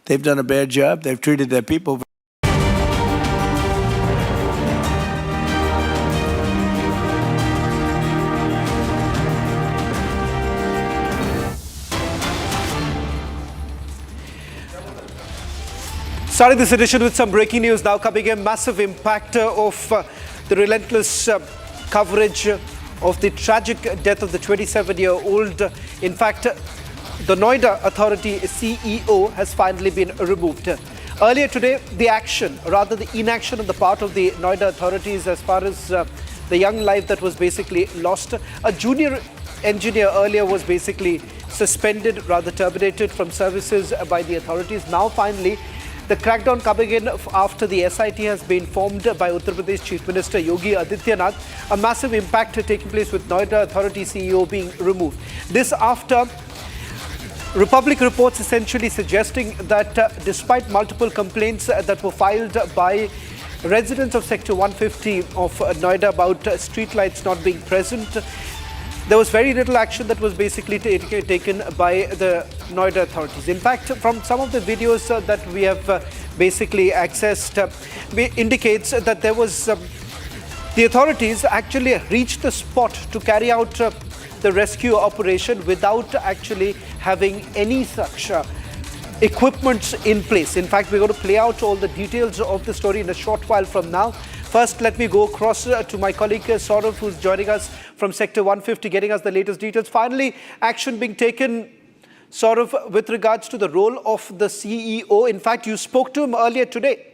They've done a bad job. They've treated their people. Starting this edition with some breaking news now coming in. Massive impact of the relentless coverage of the tragic death of the 27-year-old. In fact, the Noida Authority CEO has finally been removed. Earlier today, the inaction on the part of the Noida authorities as far as the young life that was basically lost. A junior engineer earlier was basically suspended, terminated from services by the authorities. Now finally, the crackdown coming in after the SIT has been formed by Uttar Pradesh Chief Minister Yogi Adityanath. A massive impact taking place with Noida Authority CEO being removed. This after Republic reports essentially suggesting that despite multiple complaints that were filed by residents of Sector 150 of Noida about streetlights not being present, there was very little action that was basically taken by the Noida authorities. In fact, from some of the videos that we have basically accessed, indicates that there was the authorities actually reached the spot to carry out the rescue operation without actually having any such equipment in place. In fact, we're going to play out all the details of the story in a short while from now. First, let me go across to my colleague Saurav, who's joining us from Sector 150, getting us the latest details. Finally, action being taken, Saurav, with regards to the role of the CEO. In fact, you spoke to him earlier today.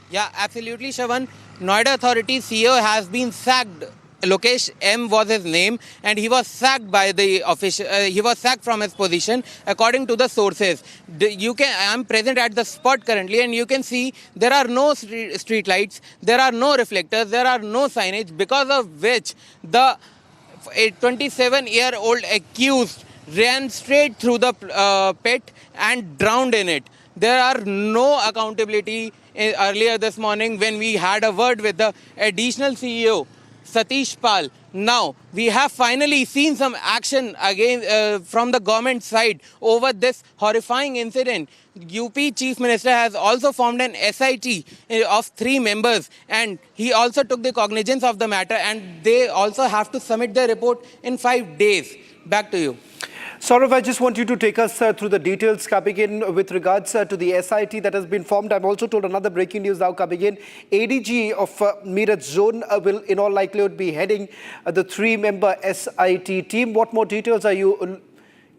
Yeah, absolutely, Shravan. Noida Authority CEO has been sacked. Lokesh M was his name, and he was sacked by the official. He was sacked from his position, according to the sources. I'm present at the spot currently, and you can see there are no street lights, there are no reflectors, there are no signage, because of which a 27-year-old accused ran straight through the pit and drowned in it. There are no accountability. Earlier this morning, when we had a word with the additional CEO, Satish Pal. Now, we have finally seen some action again from the government side over this horrifying incident. UP Chief Minister has also formed an SIT of 3 members, and he also took the cognizance of the matter, and they also have to submit their report in 5 days. Back to you. Saurav, I just want you to take us through the details coming in with regards to the SIT that has been formed. I'm also told another breaking news now coming in. ADG of Meerut Zone will in all likelihood be heading the 3-member SIT team. What more details are you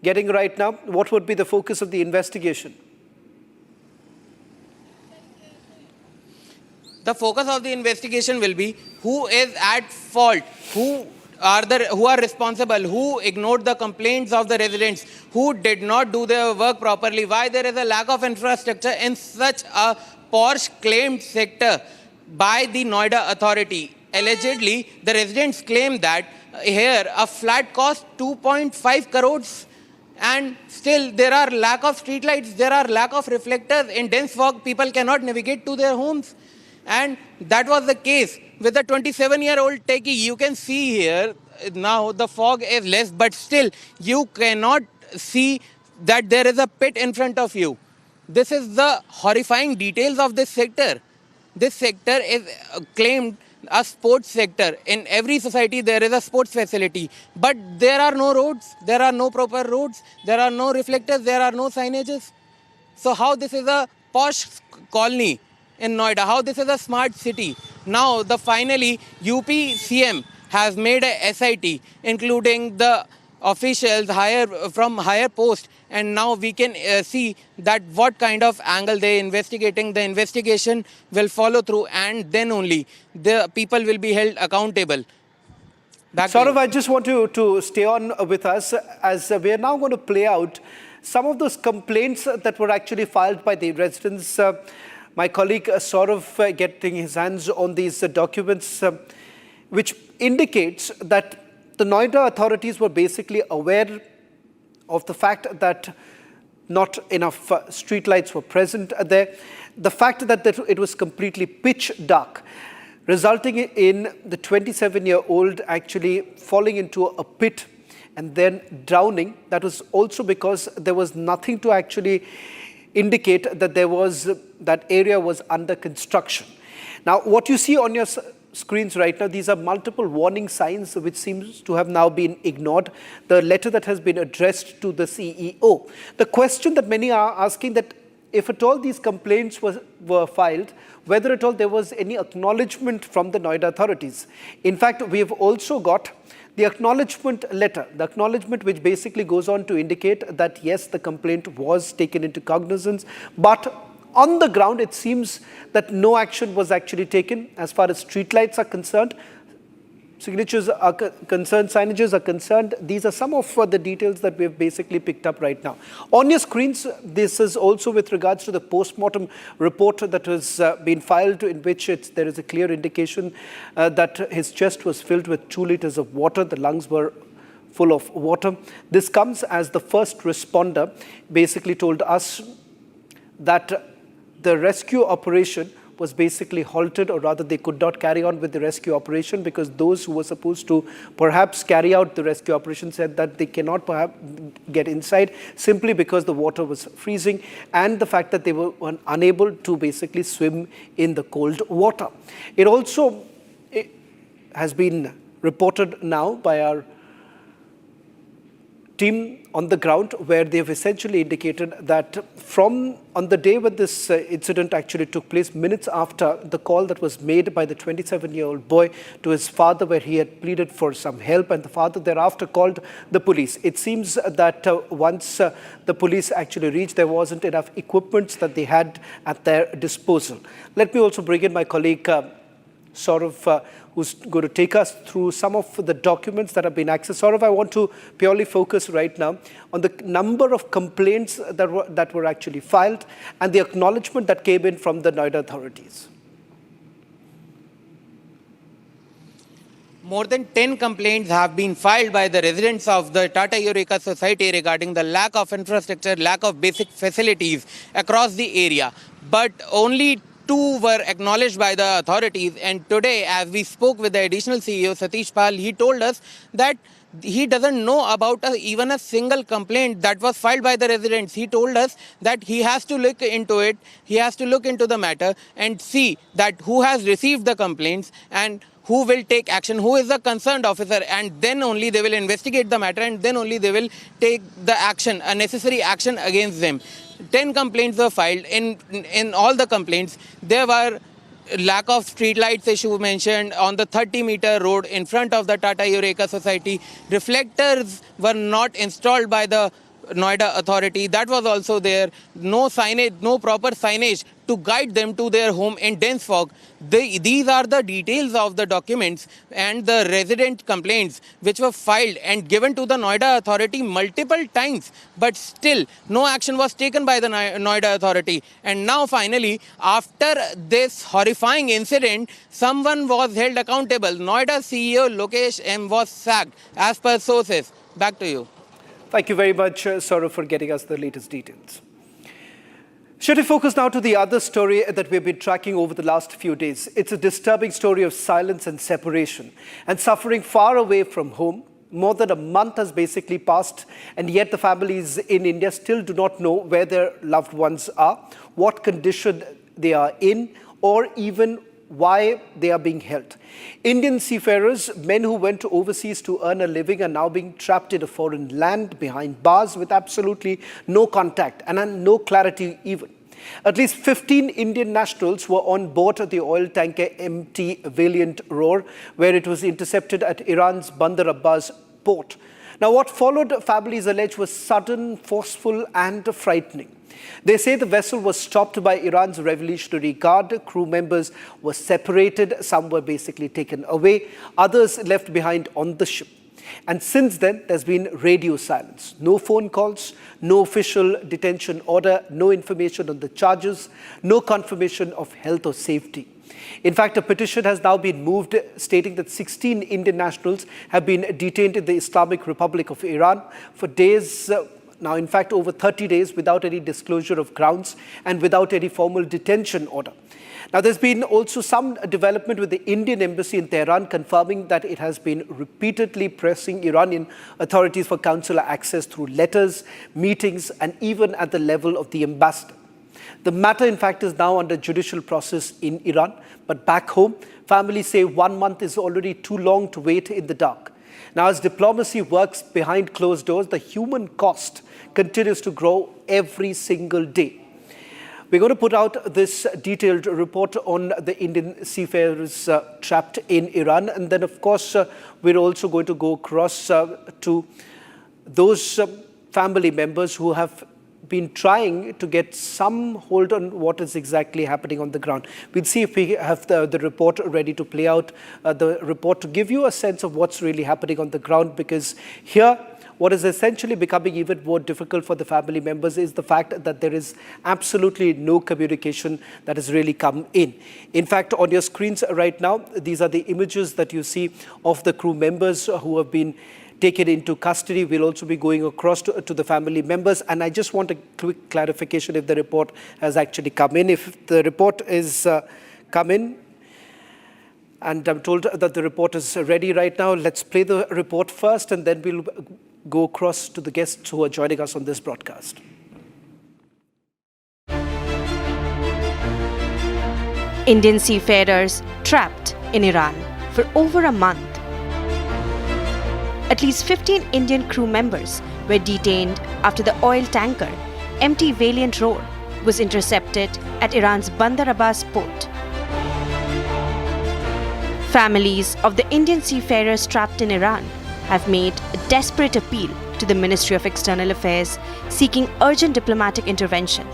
getting right now? What would be the focus of the investigation? The focus of the investigation will be who is at fault, who are responsible, who ignored the complaints of the residents, who did not do their work properly, why there is a lack of infrastructure in such a posh claimed sector by the Noida Authority. Allegedly, the residents claim that here a flat cost 2.5 crores and still there are lack of streetlights, there are lack of reflectors. In dense fog, people cannot navigate to their homes. And that was the case with the 27-year-old techie. You can see here now the fog is less, but still you cannot see that there is a pit in front of you. This is the horrifying details of this sector. This sector is claimed a sports sector. In every society there is a sports facility, but there are no roads, there are no proper roads, there are no reflectors, there are no signages. So how this is a posh colony in Noida, how this is a smart city. Now, finally, UP CM has made a SIT, including the officials from higher post, and now we can see that what kind of angle they are investigating. The investigation will follow through, and then only the people will be held accountable. Saurav, I just want you to stay on with us as we are now going to play out some of those complaints that were actually filed by the residents. My colleague Saurav getting his hands on these documents, which indicates that the Noida authorities were basically aware of the fact that not enough streetlights were present there. The fact that it was completely pitch dark, resulting in the 27-year-old actually falling into a pit and then drowning. That was also because there was nothing to actually indicate that that area was under construction. Now, what you see on your screens right now, these are multiple warning signs which seems to have now been ignored. The letter that has been addressed to the CEO. The question that many are asking, that if at all these complaints were filed, whether at all there was any acknowledgement from the Noida authorities. In fact, we have also got the acknowledgement letter, the acknowledgement which basically goes on to indicate that yes, the complaint was taken into cognizance, but on the ground it seems that no action was actually taken as far as streetlights are concerned. Signatures are concerned, signages are concerned. These are some of the details that we have basically picked up right now. On your screens, this is also with regards to the post-mortem report that has been filed, in which there is a clear indication that his chest was filled with 2 liters of water. The lungs were full of water. This comes as the first responder basically told us that the rescue operation was basically halted, or rather they could not carry on with the rescue operation because those who were supposed to perhaps carry out the rescue operation said that they cannot perhaps get inside simply because the water was freezing and the fact that they were unable to basically swim in the cold water. It also has been reported now by our team on the ground, where they have essentially indicated that on the day when this incident actually took place, minutes after the call that was made by the 27-year-old boy to his father, where he had pleaded for some help, and the father thereafter called the police. It seems that once the police actually reached, there wasn't enough equipment that they had at their disposal. Let me also bring in my colleague Saurav, who's going to take us through some of the documents that have been accessed. Saurav, I want to purely focus right now on the number of complaints that were actually filed and the acknowledgement that came in from the Noida authorities. More than 10 complaints have been filed by the residents of the Tata Eureka Society regarding the lack of infrastructure, lack of basic facilities across the area. But only 2 were acknowledged by the authorities, and today, as we spoke with the additional CEO, Satish Pal, he told us that he doesn't know about even a single complaint that was filed by the residents. He told us that he has to look into it, he has to look into the matter and see that who has received the complaints and who will take action, who is the concerned officer, and then only they will investigate the matter, and then only they will take the action, a necessary action against them. 10 complaints were filed. In all the complaints, there were lack of street lights issue mentioned on the 30-meter road in front of the Tata Eureka Society. Reflectors were not installed by the Noida authority. That was also there. No signage, no proper signage to guide them to their home in dense fog. These are the details of the documents and the resident complaints which were filed and given to the Noida authority multiple times, but still no action was taken by the Noida authority. And now finally, after this horrifying incident, someone was held accountable. Noida CEO Lokesh M was sacked as per sources. Back to you. Thank you very much, Saurav, for getting us the latest details. Should we focus now to the other story that we've been tracking over the last few days? It's a disturbing story of silence and separation and suffering far away from home. More than a month has basically passed, and yet the families in India still do not know where their loved ones are, what condition they are in, or even why they are being held. Indian seafarers, men who went overseas to earn a living, are now being trapped in a foreign land behind bars with absolutely no contact and no clarity even. At least 15 Indian nationals were on board the oil tanker MT Valiant Roar, where it was intercepted at Iran's Bandar Abbas port. Now, what followed, families allege, was sudden, forceful and frightening. They say the vessel was stopped by Iran's Revolutionary Guard. Crew members were separated. Some were basically taken away. Others left behind on the ship. And since then, there's been radio silence. No phone calls, no official detention order, no information on the charges, no confirmation of health or safety. In fact, a petition has now been moved stating that 16 Indian nationals have been detained in the Islamic Republic of Iran for days Now, in fact, over 30 days without any disclosure of grounds and without any formal detention order. Now, there's been also some development with the Indian embassy in Tehran confirming that it has been repeatedly pressing Iranian authorities for consular access through letters, meetings, and even at the level of the ambassador. The matter, in fact, is now under judicial process in Iran, but back home, families say 1 month is already too long to wait in the dark. Now, as diplomacy works behind closed doors, the human cost continues to grow every single day. We're going to put out this detailed report on the Indian seafarers trapped in Iran. And then, of course, we're also going to go across to those family members who have been trying to get some hold on what is exactly happening on the ground. We'll see if we have the report ready to play out, the report to give you a sense of what's really happening on the ground, because here, what is essentially becoming even more difficult for the family members is the fact that there is absolutely no communication that has really come in. In fact, on your screens right now, these are the images that you see of the crew members who have been taken into custody. We'll also be going across to the family members. And I just want a quick clarification if the report has actually come in. If the report is come in, and I'm told that the report is ready right now, let's play the report first, and then we'll go across to the guests who are joining us on this broadcast. Indian seafarers trapped in Iran for over a month. At least 15 Indian crew members were detained after the oil tanker MT Valiant Roar was intercepted at Iran's Bandar Abbas port. Families of the Indian seafarers trapped in Iran have made a desperate appeal to the Ministry of External Affairs seeking urgent diplomatic intervention.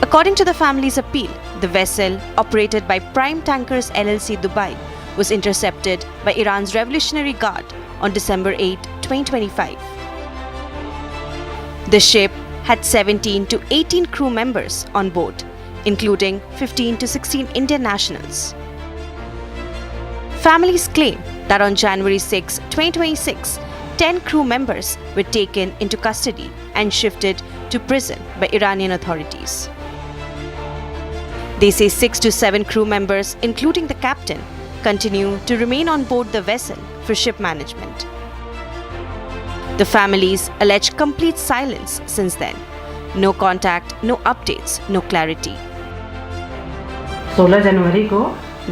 According to the family's appeal, the vessel, operated by Prime Tankers LLC Dubai, was intercepted by Iran's Revolutionary Guard on December 8, 2025. The ship had 17 to 18 crew members on board, including 15 to 16 Indian nationals. Families claim that on January 6, 2026, 10 crew members were taken into custody and shifted to prison by Iranian authorities. They say 6 to 7 crew members, including the captain, continue to remain on board the vessel for ship management. The families allege complete silence since then. No contact, no updates, no clarity. 16 जनवरी को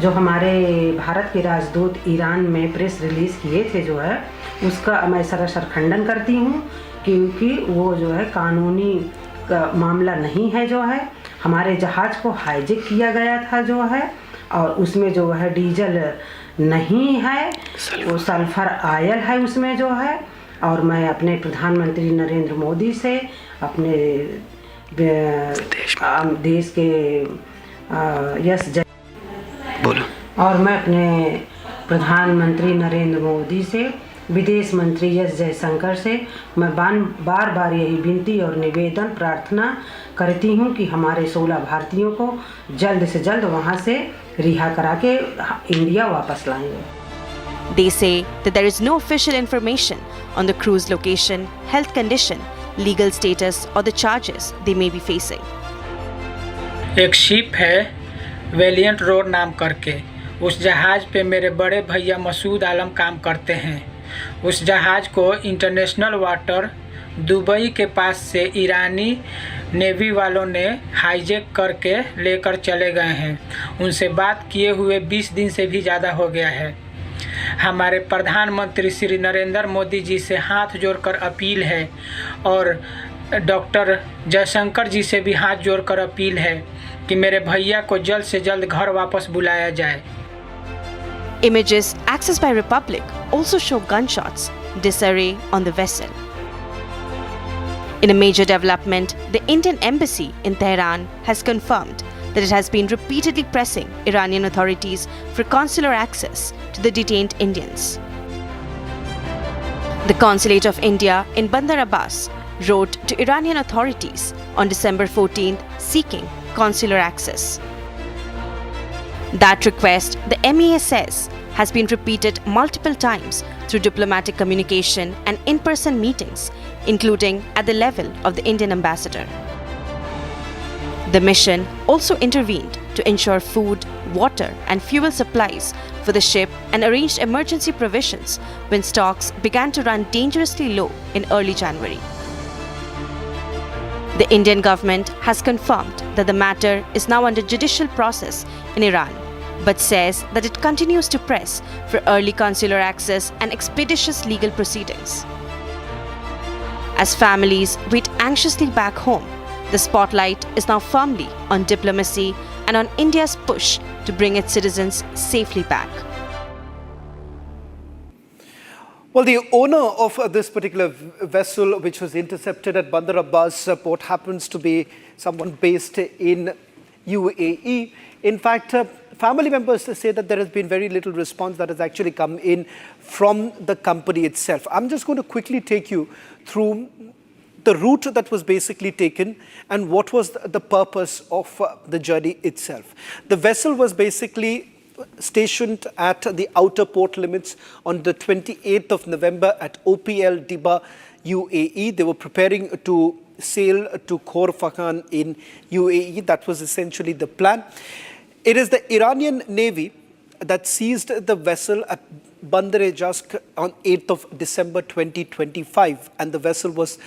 जो हमारे भारत के राजदूत Iran में press release किए थे जो है उसका मैं सरासर खंडन करती हूँ, क्योंकि वो जो है कानूनी मामला नहीं है। जो है हमारे जहाज़ को हाईजैक किया गया था जो है, और उसमें जो है डीजल नहीं है, वो सल्फर आयल है उसमें जो है। और मैं अपने प्रधानमंत्री नरेंद्र मोदी से, अपने देश के यस जय बोलो, और मैं अपने प्रधानमंत्री नरेंद्र मोदी से, विदेश मंत्री एस जयशंकर से मैं बार बार यही विनती और निवेदन प्रार्थना करती हूँ कि हमारे 16 भारतीयों को जल्द से जल्द वहाँ से रिहा करा के इंडिया वापस लाएंगे। They say that there is no official information on the crew's location, health condition, legal status or the charges they may be facing. एक शिप है वेलियंट रोर नाम करके, उस जहाज़ पे मेरे बड़े भैया मसूद आलम काम करते हैं। उस जहाज़ को इंटरनेशनल वाटर दुबई के पास से ईरानी नेवी वालों ने हाईजैक करके लेकर चले गए हैं। उनसे बात किए हुए 20 दिन से भी ज़्यादा हो गया है। हमारे प्रधानमंत्री श्री नरेंद्र मोदी जी से हाथ जोड़कर अपील है, और डॉक्टर जयशंकर जी से भी हाथ जोड़कर अपील है कि मेरे भैया को जल्द से जल्द घर वापस बुलाया जाए। Images accessed by Republic also show gunshots, disarray on the vessel. In a major development, the Indian embassy in Tehran has confirmed that it has been repeatedly pressing Iranian authorities for consular access to the detained Indians. The Consulate of India in Bandar Abbas wrote to Iranian authorities on December 14th seeking consular access. That request, the MEA says, has been repeated multiple times through diplomatic communication and in-person meetings, including at the level of the Indian ambassador. The mission also intervened to ensure food, water and fuel supplies for the ship and arranged emergency provisions when stocks began to run dangerously low in early January. The Indian government has confirmed that the matter is now under judicial process in Iran, but says that it continues to press for early consular access and expeditious legal proceedings. As families wait anxiously back home, the spotlight is now firmly on diplomacy and on India's push to bring its citizens safely back. Well, the owner of this particular vessel, which was intercepted at Bandar Abbas port, happens to be someone based in UAE. In fact, family members say that there has been very little response that has actually come in from the company itself. I'm just going to quickly take you through the route that was basically taken and what was the purpose of the journey itself. The vessel was basically stationed at the outer port limits on the 28th of November at OPL Diba, UAE. They were preparing to sail to Khor Fakhan in UAE. That was essentially the plan. It is the Iranian Navy that seized the vessel at Bandar-e-Jask on 8th of December 2025, and the vessel was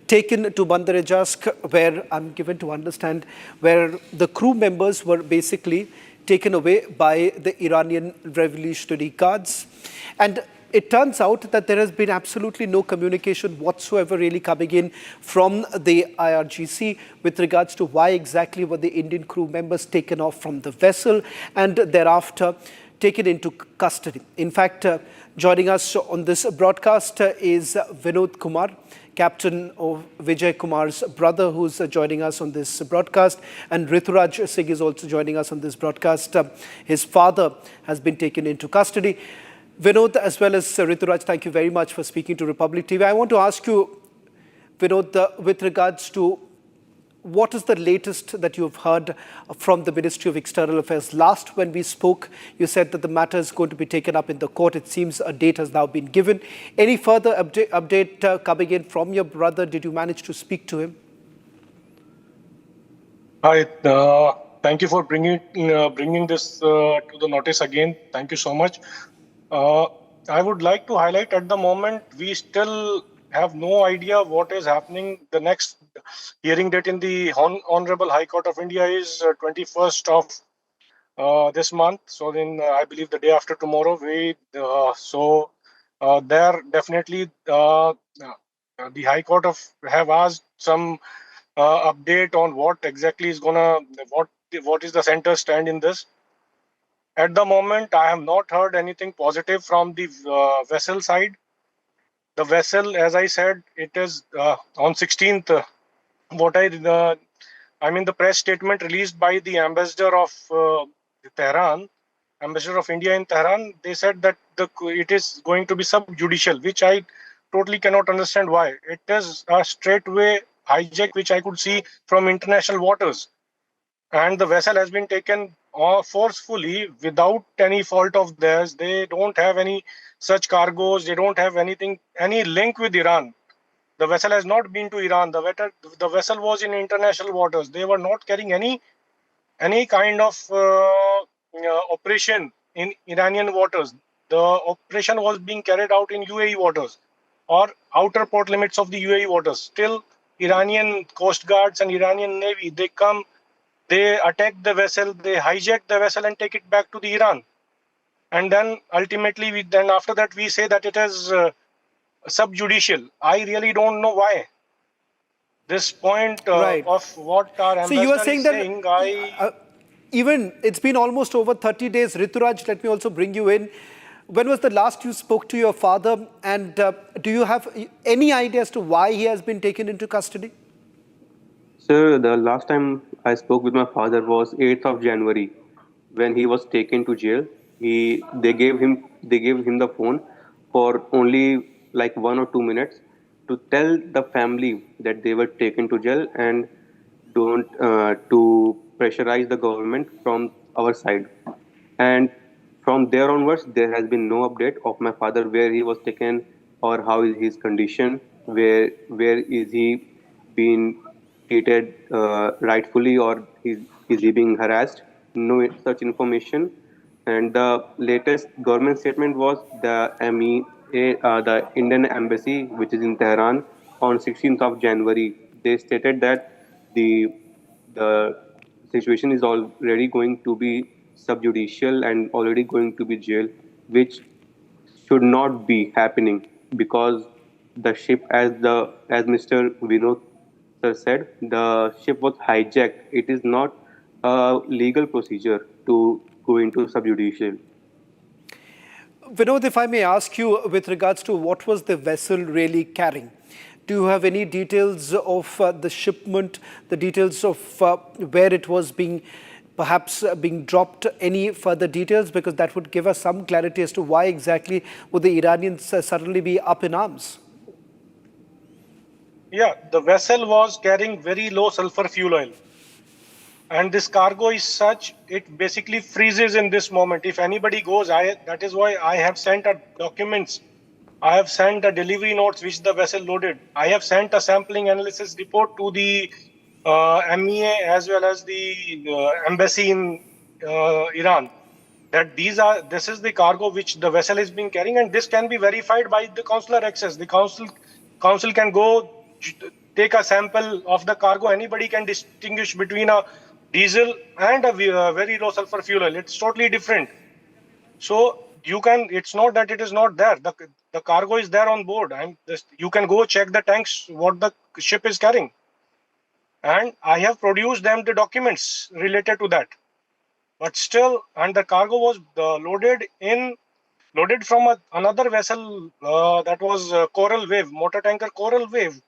taken to Bandar-e-Jask, where I'm given to understand where the crew members were basically taken away by the Iranian Revolutionary Guards. And it turns out that there has been absolutely no communication whatsoever really coming in from the IRGC with regards to why exactly were the Indian crew members taken off from the vessel and thereafter taken into custody. In fact, joining us on this broadcast is Vinod Kumar, captain of Vijay Kumar's brother, who's joining us on this broadcast, and Rituraj Singh is also joining us on this broadcast. His father has been taken into custody. Vinod, as well as Rituraj, thank you very much for speaking to Republic TV. I want to ask you, Vinod, with regards to what is the latest that you have heard from the Ministry of External Affairs? Last when we spoke, you said that the matter is going to be taken up in the court. It seems a date has now been given. Any further update coming in from your brother? Did you manage to speak to him? Hi, thank you for bringing this to the notice again. Thank you so much. I would like to highlight at the moment, we still have no idea what is happening. The next hearing date in the Honorable High Court of India is 21st of this month. So then I believe the day after tomorrow. There definitely the High Court have asked some update on what exactly is what is the center stand in this. At the moment, I have not heard anything positive from the vessel side. The vessel, as I said, it is on 16th. The press statement released by the ambassador of Tehran, ambassador of India in Tehran, they said that it is going to be subjudicial, which I totally cannot understand why. It is a straightway hijack, which I could see from international waters. And the vessel has been taken forcefully without any fault of theirs. They don't have any such cargoes. They don't have any link with Iran. The vessel has not been to Iran. The vessel was in international waters. They were not carrying any kind of operation in Iranian waters. The operation was being carried out in UAE waters or outer port limits of the UAE waters. Still, Iranian Coast Guards and Iranian Navy, they come, they attack the vessel, they hijack the vessel and take it back to the Iran. And then ultimately, after that, we say that it is subjudicial. I really don't know why. This point of what our ambassador you are saying is that saying, even it's been almost over 30 days. Rituraj, let me also bring you in. When was the last you spoke to your father? And do you have any idea as to why he has been taken into custody? Sir, the last time I spoke with my father was 8th of January when he was taken to jail. They gave him the phone for only like 1 or 2 minutes to tell the family that they were taken to jail and to pressurize the government from our side. And from there onwards, there has been no update of my father where he was taken or how is his condition, where is he being treated rightfully or is he being harassed. No such information. And the latest government statement was the Indian embassy, which is in Tehran, on 16th of January. They stated that the situation is already going to be subjudicial and already going to be jail, which should not be happening because the ship, as Mr. Vinod sir said, the ship was hijacked. It is not a legal procedure to go into subjudicial. Vinod, if I may ask you with regards to what was the vessel really carrying? Do you have any details of the shipment, the details of where it was perhaps being dropped, any further details? Because that would give us some clarity as to why exactly would the Iranians suddenly be up in arms? Yeah, the vessel was carrying very low sulfur fuel oil. And this cargo is such, it basically freezes in this moment. If anybody goes, that is why I have sent documents. I have sent the delivery notes which the vessel loaded. I have sent a sampling analysis report to the MEA as well as the embassy in Iran. That this is the cargo which the vessel is being carrying, and this can be verified by the consular access. The council can go take a sample of the cargo. Anybody can distinguish between a diesel and a very low sulfur fuel oil. It's totally different. So it's not that it is not there. The cargo is there on board. You can go check the tanks, what the ship is carrying. And I have produced them the documents related to that. But still, and the cargo was loaded from another vessel that was Coral Wave, motor tanker Coral Wave.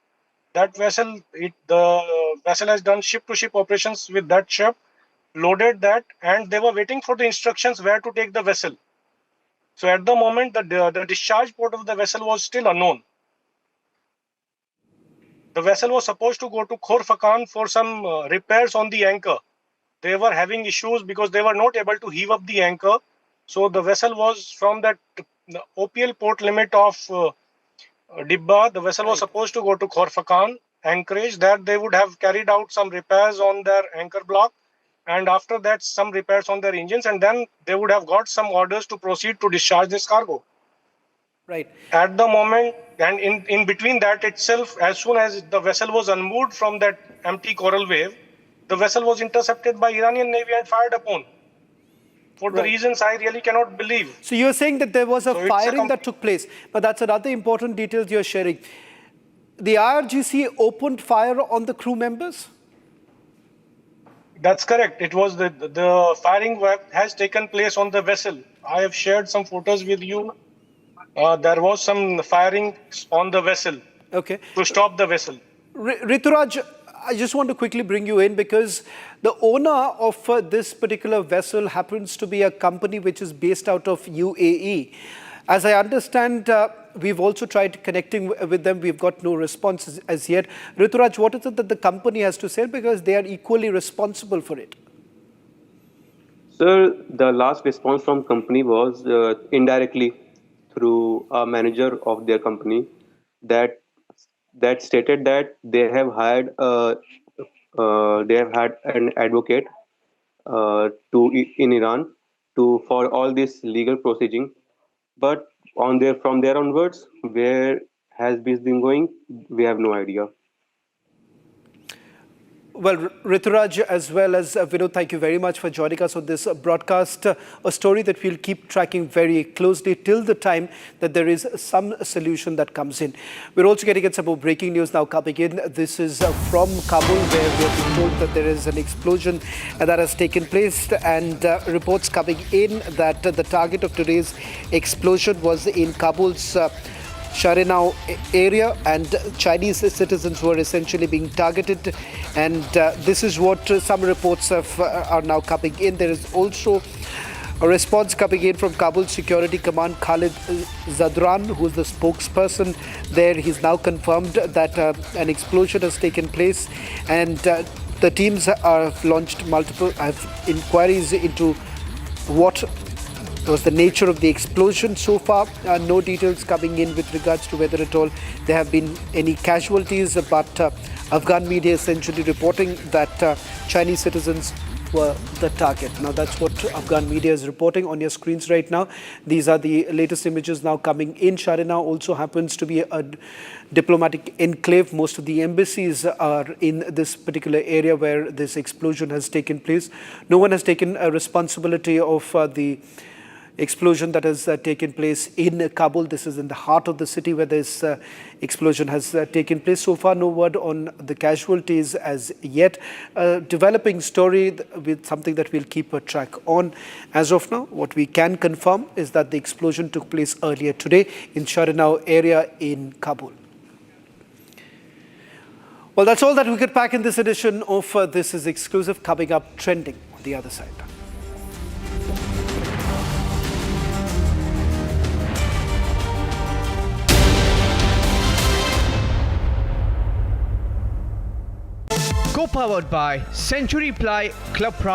That vessel, the vessel has done ship-to-ship operations with that ship, loaded that, and they were waiting for the instructions where to take the vessel. So at the moment, the discharge port of the vessel was still unknown. The vessel was supposed to go to Khor-Fakkan for some repairs on the anchor. They were having issues because they were not able to heave up the anchor. So the vessel was from the OPL port limit of Dibba. The vessel was supposed to go to Khor-Fakkan anchorage. There they would have carried out some repairs on their anchor block, and after that some repairs on their engines, and then they would have got some orders to proceed to discharge this cargo. Right. At the moment, and in between that itself, as soon as the vessel was unmoored from that empty Coral Wave, the vessel was intercepted by Iranian Navy and fired upon. For the reasons I really cannot believe. So you're saying that there was a firing that took place, but that's another important detail you're sharing. The IRGC opened fire on the crew members? That's correct. It was the firing has taken place on the vessel. I have shared some photos with you. There was some firing on the vessel to stop the vessel. Rituraj, I just want to quickly bring you in because the owner of this particular vessel happens to be a company which is based out of UAE. As I understand, we've also tried connecting with them. We've got no response as yet. Rituraj, what is it that the company has to say? Because they are equally responsible for it. Sir, the last response from company was indirectly through a manager of their company that stated that they have hired an advocate in Iran for all this legal proceeding. But from there onwards, where has this been going, we have no idea. Well, Rituraj as well as Vinod, thank you very much for joining us on this broadcast. A story that we'll keep tracking very closely till the time that there is some solution that comes in. We're also getting some more breaking news now coming in. This is from Kabul, where we have been told that there is an explosion that has taken place, and reports coming in that the target of today's explosion was in Kabul's Sharinau area, and Chinese citizens were essentially being targeted, and this is what some reports are now coming in. There is also a response coming in from Kabul Security Command. Khalid Zadran, who is the spokesperson there, he's now confirmed that an explosion has taken place, and the teams have launched multiple inquiries into what was the nature of the explosion. So far, no details coming in with regards to whether at all there have been any casualties, but Afghan media essentially reporting that Chinese citizens were the target. Now that's what Afghan media is reporting on your screens right now. These are the latest images now coming in. Sharina also happens to be a diplomatic enclave. Most of the embassies are in this particular area where this explosion has taken place. No one has taken a responsibility of the explosion that has taken place in Kabul. This is in the heart of the city where this explosion has taken place. So far, no word on the casualties as yet. Developing story with something that we'll keep a track on. As of now, what we can confirm is that the explosion took place earlier today in Sharinau area in Kabul. Well, that's all that we could pack in this edition of This Is Exclusive. Coming up, trending on the other side. Co-powered by Century Ply Club Pride.